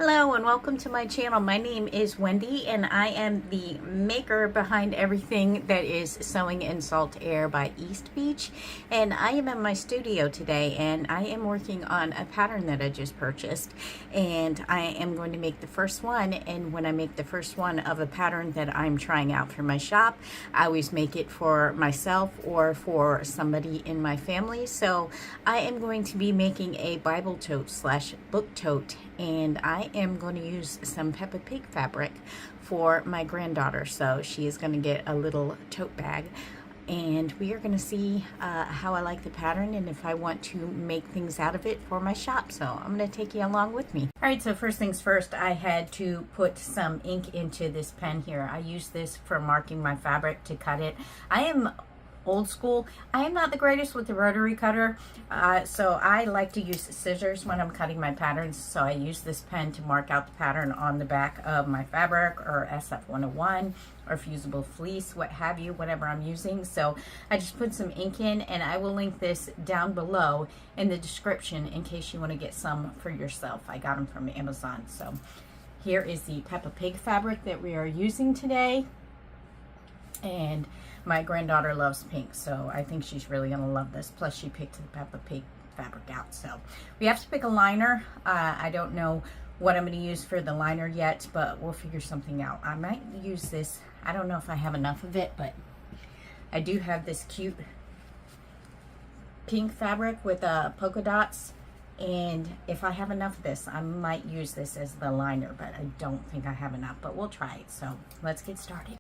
Hello and welcome to my channel. My name is Wendy and I am the maker behind everything that is Sewing in Salt Air by East Beach. And I am in my studio today and I am working on a pattern that I just purchased. And I am going to make the first one. And when I make the first one of a pattern that I'm trying out for my shop, I always make it for myself or for somebody in my family. So I am going to be making a Bible tote slash book tote, and I am going to use some Peppa Pig fabric for my granddaughter. So she is going to get a little tote bag, and we are going to see how I like the pattern and if I want to make things out of it for my shop. So I'm going to take you along with me. All right, so first things first, I had to put some ink into this pen here. I use this for marking my fabric to cut it. I am old school. I am not the greatest with the rotary cutter, so I like to use scissors when I'm cutting my patterns. So I use this pen to mark out the pattern on the back of my fabric, or SF101, or fusible fleece, what have you, whatever I'm using. So I just put some ink in, and I will link this down below in the description in case you want to get some for yourself. I got them from Amazon. So here is the Peppa Pig fabric that we are using today. And my granddaughter loves pink, so I think she's really gonna love this. Plus she picked the Peppa Pig fabric out. So we have to pick a liner. I don't know what I'm gonna use for the liner yet, but we'll figure something out. I might use this. I don't know if I have enough of it, but I do have this cute pink fabric with polka dots. And if I have enough of this, I might use this as the liner, but I don't think I have enough, but we'll try it. So let's get started.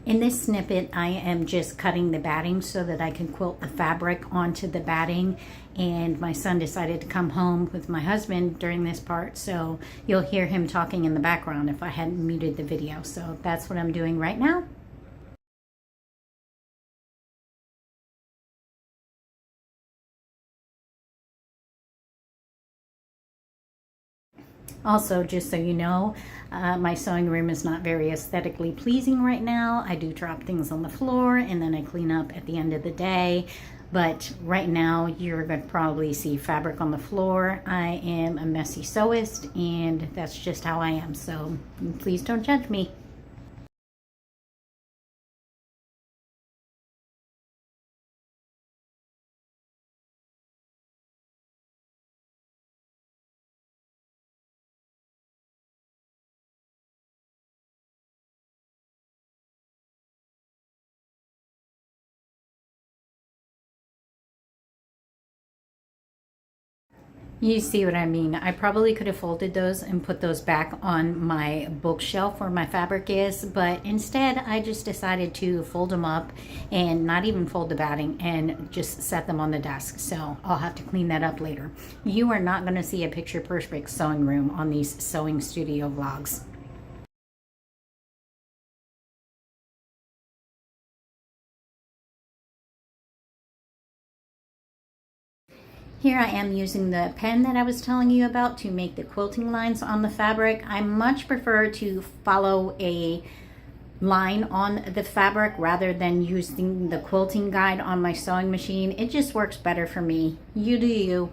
In this snippet, I am just cutting the batting so that I can quilt the fabric onto the batting. And my son decided to come home with my husband during this part, so you'll hear him talking in the background if I hadn't muted the video. So that's what I'm doing right now. Also, just so you know, my sewing room is not very aesthetically pleasing right now. I do drop things on the floor and then I clean up at the end of the day. But right now, you're going to probably see fabric on the floor. I am a messy sewist, and that's just how I am. So please don't judge me. You see what I mean? I probably could have folded those and put those back on my bookshelf where my fabric is, but instead I just decided to fold them up and not even fold the batting and just set them on the desk. So I'll have to clean that up later. You are not going to see a picture perfect sewing room on these sewing studio vlogs. Here I am using the pen that I was telling you about to make the quilting lines on the fabric. I much prefer to follow a line on the fabric rather than using the quilting guide on my sewing machine. It just works better for me. You do you.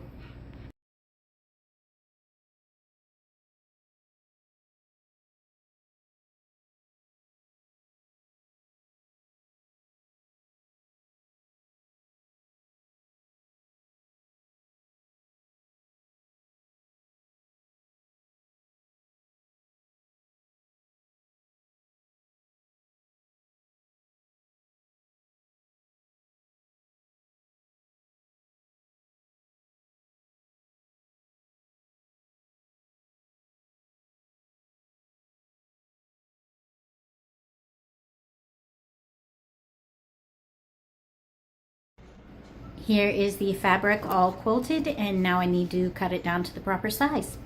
Here is the fabric all quilted, and now I need to cut it down to the proper size.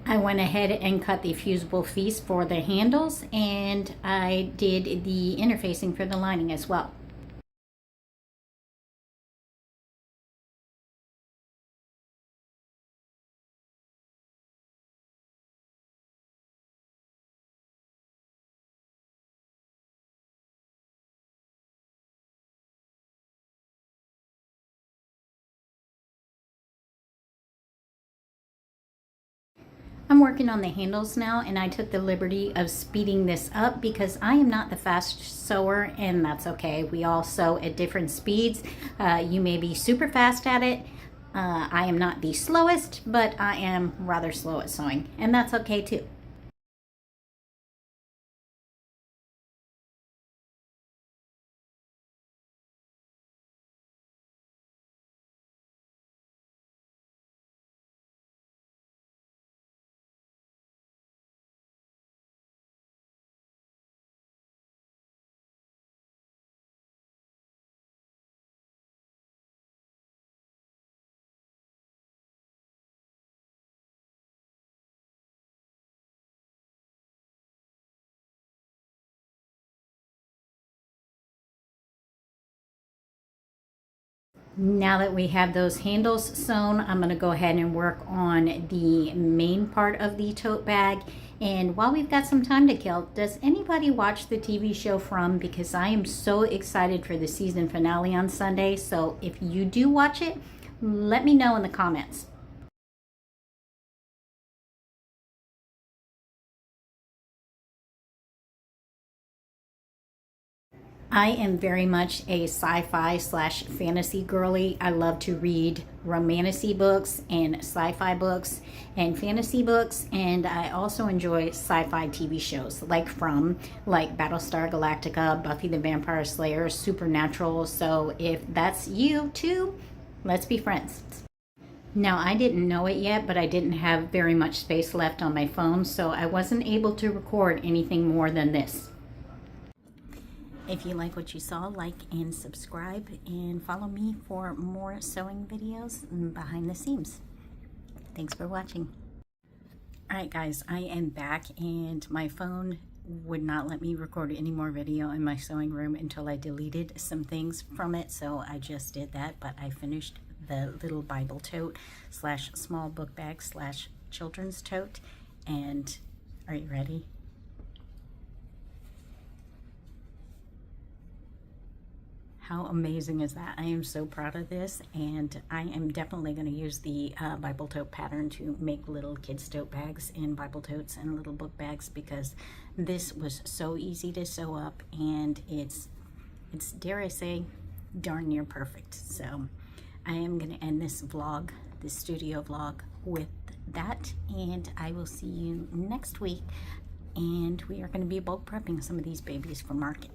I went ahead and cut the fusible fleece for the handles, and I did the interfacing for the lining as well. I'm working on the handles now, and I took the liberty of speeding this up because I am not the fast sewer, and that's okay. We all sew at different speeds. You may be super fast at it. I am not the slowest, but I am rather slow at sewing, and that's okay too. Now that we have those handles sewn, I'm going to go ahead and work on the main part of the tote bag. And while we've got some time to kill, does anybody watch the TV show From? Because I am so excited for the season finale on Sunday. So if you do watch it, let me know in the comments. I am very much a sci-fi slash fantasy girly. I love to read romantasy books and sci-fi books and fantasy books, and I also enjoy sci-fi TV shows like Battlestar Galactica, Buffy the Vampire Slayer, Supernatural. So if that's you too, let's be friends. Now, I didn't know it yet, but I didn't have very much space left on my phone, so I wasn't able to record anything more than this. If you like what you saw, like and subscribe, and follow me for more sewing videos behind the seams. Thanks for watching. Alright guys, I am back, and my phone would not let me record any more video in my sewing room until I deleted some things from it, so I just did that. But I finished the little Bible tote slash small book bag slash children's tote, and are you ready? How amazing is that? I am so proud of this, and I am definitely going to use the Bible tote pattern to make little kids tote bags and Bible totes and little book bags, because this was so easy to sew up, and it's dare I say, darn near perfect. So I am going to end this vlog, this studio vlog, with that, and I will see you next week, and we are going to be bulk prepping some of these babies for market.